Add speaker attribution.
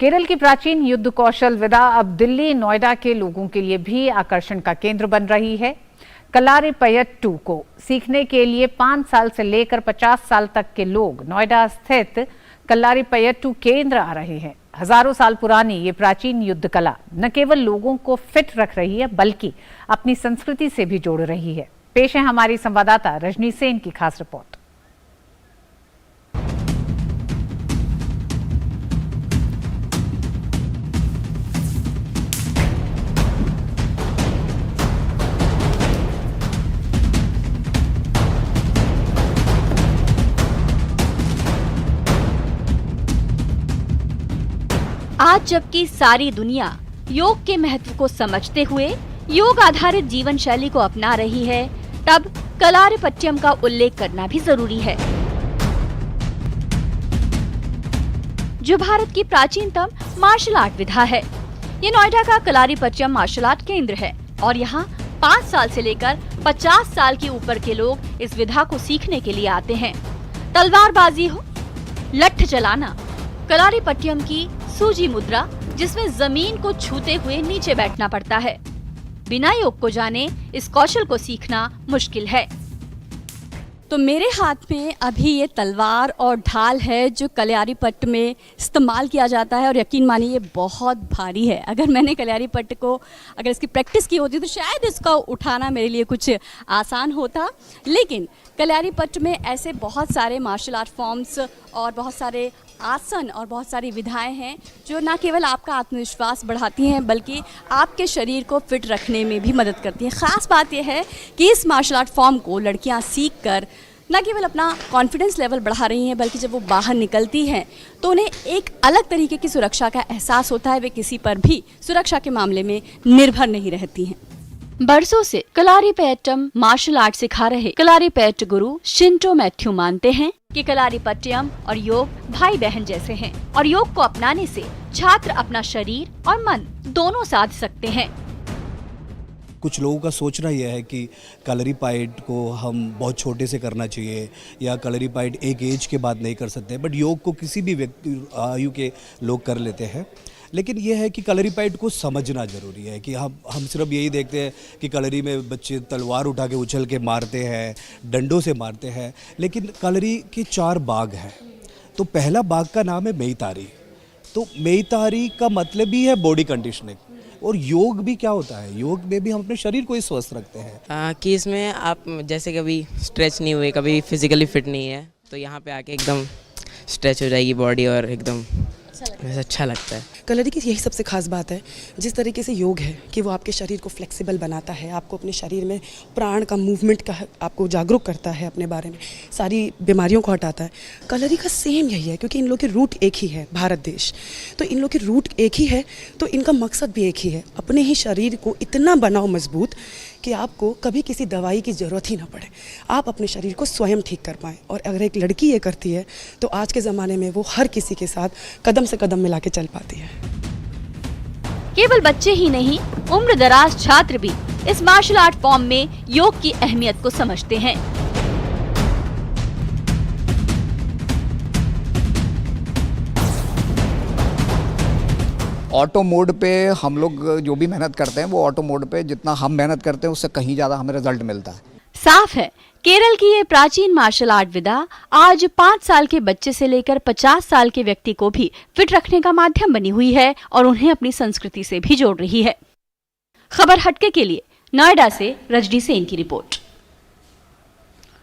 Speaker 1: केरल की प्राचीन युद्ध कौशल विधा अब दिल्ली नोएडा के लोगों के लिए भी आकर्षण का केंद्र बन रही है। कलारीपयट्टू को सीखने के लिए 5 साल से लेकर 50 साल तक के लोग नोएडा स्थित कलारीपयट्टू केंद्र आ रहे हैं। हजारों साल पुरानी ये प्राचीन युद्ध कला न केवल लोगों को फिट रख रही है बल्कि अपनी संस्कृति से भी जोड़ रही है। पेश है हमारी संवाददाता रजनी सेन की खास रिपोर्ट।
Speaker 2: आज जबकि सारी दुनिया योग के महत्व को समझते हुए योग आधारित जीवन शैली को अपना रही है, तब कलारीपयट्टम का उल्लेख करना भी जरूरी है, जो भारत की प्राचीनतम मार्शल आर्ट विधा है। ये नोएडा का कलारीपयट्टम मार्शल आर्ट केंद्र है और यहाँ 5 साल से लेकर 50 साल के ऊपर के लोग इस विधा को सीखने के लिए आते हैं। तलवारबाजी हो, लठ चलाना, कलारीपयट्टम की सूजी मुद्रा जिसमें जमीन को छूते हुए नीचे बैठना पड़ता है। बिना योग को जाने इस कौशल को सीखना मुश्किल है।
Speaker 3: तो मेरे हाथ में अभी ये तलवार और ढाल है जो कलारीपयट्टम में इस्तेमाल किया जाता है और यकीन मानिए ये बहुत भारी है। अगर मैंने कलारीपयट्टम को अगर इसकी प्रैक्टिस की होती तो शायद इसका उठाना मेरे लिए कुछ आसान होता, लेकिन कलारीपयट्टम में ऐसे बहुत सारे मार्शल आर्ट फॉर्म्स और बहुत सारे आसन और बहुत सारी विधाएं हैं जो न केवल आपका आत्मविश्वास बढ़ाती हैं बल्कि आपके शरीर को फिट रखने में भी मदद करती हैं। ख़ास बात यह है कि इस मार्शल आर्ट फॉर्म को लड़कियां सीखकर न केवल अपना कॉन्फिडेंस लेवल बढ़ा रही हैं बल्कि जब वो बाहर निकलती हैं तो उन्हें एक अलग तरीके की सुरक्षा का एहसास होता है। वे किसी पर भी सुरक्षा के मामले में निर्भर नहीं रहती हैं।
Speaker 2: बरसों से कलारीपयट्टम मार्शल आर्ट सिखा रहे कलारीपयट्टम गुरु शिंटो मैथ्यू मानते हैं कि कलारीपयट्टम और योग भाई बहन जैसे हैं और योग को अपनाने से छात्र अपना शरीर और मन दोनों साध सकते हैं।
Speaker 4: कुछ लोगों का सोचना यह है कि कलारीपयट्टम को हम बहुत छोटे से करना चाहिए या कलारीपयट्टम एक एज के बाद नहीं कर सकते, बट योग को किसी भी व्यक्ति आयु के लोग कर लेते हैं। लेकिन यह है कि कलारीपयट्टम को समझना ज़रूरी है कि हम सिर्फ यही देखते हैं कि कलारी में बच्चे तलवार उठा के उछल के मारते हैं, डंडों से मारते हैं, लेकिन कलारी के 4 भाग हैं। तो पहला भाग का नाम है मेइतारी। तो मेइतारी का मतलब ही है बॉडी कंडीशनिंग। और योग भी क्या होता है, योग में भी हम अपने शरीर को ही स्वस्थ रखते हैं
Speaker 5: कि इसमें आप जैसे कभी स्ट्रेच नहीं हुए, कभी फिजिकली फिट नहीं है तो यहाँ पे आके एकदम स्ट्रेच हो जाएगी बॉडी और एकदम अच्छा लगता है।
Speaker 6: कलारी की यही सबसे खास बात है, जिस तरीके से योग है कि वो आपके शरीर को फ्लेक्सिबल बनाता है, आपको अपने शरीर में प्राण का मूवमेंट का आपको जागरूक करता है, अपने बारे में सारी बीमारियों को हटाता है। कलारी का सेम यही है क्योंकि इन लोग की रूट एक ही है, भारत देश। तो इन लोग की रूट एक ही है तो इनका मकसद भी एक ही है, अपने ही शरीर को इतना बनाओ मजबूत कि आपको कभी किसी दवाई की ज़रूरत ही ना पड़े, आप अपने शरीर को स्वयं ठीक कर पाएँ। और अगर एक लड़की ये करती है तो आज के ज़माने में वो हर किसी के साथ कदम से कदम मिला के चल पाती है।
Speaker 2: केवल बच्चे ही नहीं, उम्र दराज छात्र भी इस मार्शल आर्ट फॉर्म में योग की अहमियत को समझते हैं।
Speaker 7: ऑटो मोड पे हम लोग जो भी मेहनत करते हैं वो ऑटो मोड पे जितना हम मेहनत करते हैं उससे कहीं ज़्यादा हमें रिजल्ट मिलता है।
Speaker 2: साफ है, केरल की ये प्राचीन मार्शल आर्ट विधा आज 5 साल के बच्चे से लेकर 50 साल के व्यक्ति को भी फिट रखने का माध्यम बनी हुई है और उन्हें अपनी संस्कृति से भी जोड़ रही है। खबर हटके के लिए नोएडा से रजनी सेन की रिपोर्ट।